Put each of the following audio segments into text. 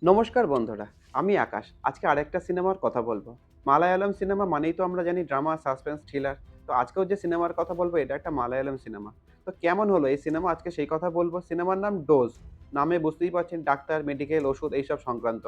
নমস্কার বন্ধুরা, আমি আকাশ। আজকে আরেকটা সিনেমার কথা বলবো। মালায়ালাম সিনেমা মানেই তো আমরা জানি ড্রামা, সাসপেন্স, থ্রিলার। তো আজকেও যে সিনেমার কথা বলবো এটা একটা মালায়ালাম সিনেমা। তো কেমন হলো এই সিনেমা আজকে সেই কথা বলবো। সিনেমার নাম 'ডোজ'। নামে বুঝতেই পারছেন ডাক্তার, মেডিকেল, ওষুধ এইসব সংক্রান্ত।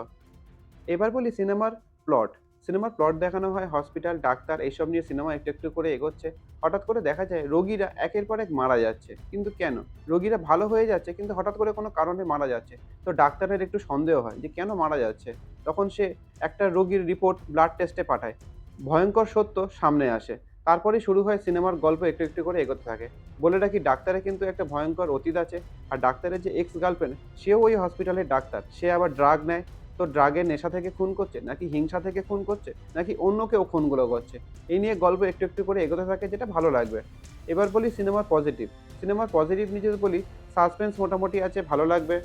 এবার বলি সিনেমার প্লট। সিনেমার প্লট দেখানো হয় হসপিটাল, ডাক্তার এইসব নিয়ে সিনেমা একটু, একটু করে এগোচ্ছে। হঠাৎ করে দেখা যায় রোগীরা একের পর এক মারা যাচ্ছে। কিন্তু কেন? রোগীরা ভালো হয়ে যাচ্ছে কিন্তু হঠাৎ করে কোনো কারণে মারা যাচ্ছে। তো ডাক্তারের একটু সন্দেহ হয় যে কেন মারা যাচ্ছে? তখন সে একটা রোগীর রিপোর্ট ব্লাড টেস্টে পাঠায়। ভয়ংকর সত্য সামনে আসে। তারপরেই শুরু হয় সিনেমার গল্প একটু, একটু করে এগোতে থাকে। বলে রাখি ডাক্তারের কিন্তু একটা ভয়ংকর অতীত আছে। আর ডাক্তারের যে এক্স গার্লফ্রেন্ড সেও ওই হসপিটালের ডাক্তার। সে আবার ড্রাগ নেয়। তো ড্রাগের নেশা থেকে খুন করছে নাকি হিংসা থেকে খুন করছে নাকি অন্য কেউ খুনগুলো করছে এই নিয়ে গল্প একটু একটু করে এগোতে থাকে যেটা ভালো লাগবে। এবার বলি সিনেমার পজিটিভ। সিনেমার পজিটিভ নিয়ে যদি বলি সাসপেন্স মোটামুটি আছে, ভালো লাগবে।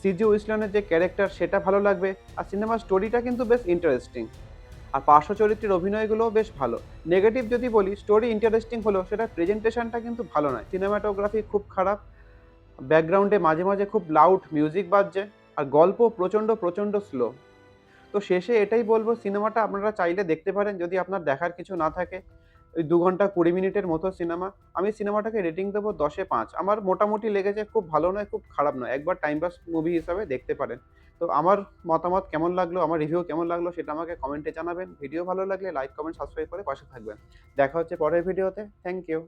সিজি উইসলনের যে ক্যারেক্টার সেটা ভালো লাগবে। আর সিনেমার স্টোরিটা কিন্তু বেশ ইন্টারেস্টিং। আর পার্শ্ব চরিত্রের অভিনয়গুলোও বেশ ভালো। নেগেটিভ যদি বলি স্টোরি ইন্টারেস্টিং হলেও সেটার প্রেজেন্টেশনটা কিন্তু ভালো নয়। সিনেমাটোগ্রাফি খুব খারাপ। ব্যাকগ্রাউন্ডে মাঝে, মাঝে খুব লাউড মিউজিক বাজছে। আর গল্প প্রচণ্ড, প্রচণ্ড স্লো। তো শেষে এটাই বলবো সিনেমাটা আপনারা চাইলে দেখতে পারেন যদি আপনার দেখার কিছু না থাকে। ওই ২ ঘন্টা ২০ মিনিটের মতো সিনেমা। আমি সিনেমাটাকে রেটিং দেবো ১০ এ ৫। আমার মোটামুটি লেগেছে, খুব ভালো নয়, খুব খারাপ নয়। একবার টাইম পাস মুভি হিসাবে দেখতে পারেন। তো আমার মতামত কেমন লাগলো, আমার রিভিউ কেমন লাগলো সেটা আমাকে কমেন্টে জানাবেন। ভিডিও ভালো লাগলে লাইক, কমেন্ট, সাবস্ক্রাইব করে পাশে থাকবেন। দেখা হচ্ছে পরের ভিডিওতে। Thank you.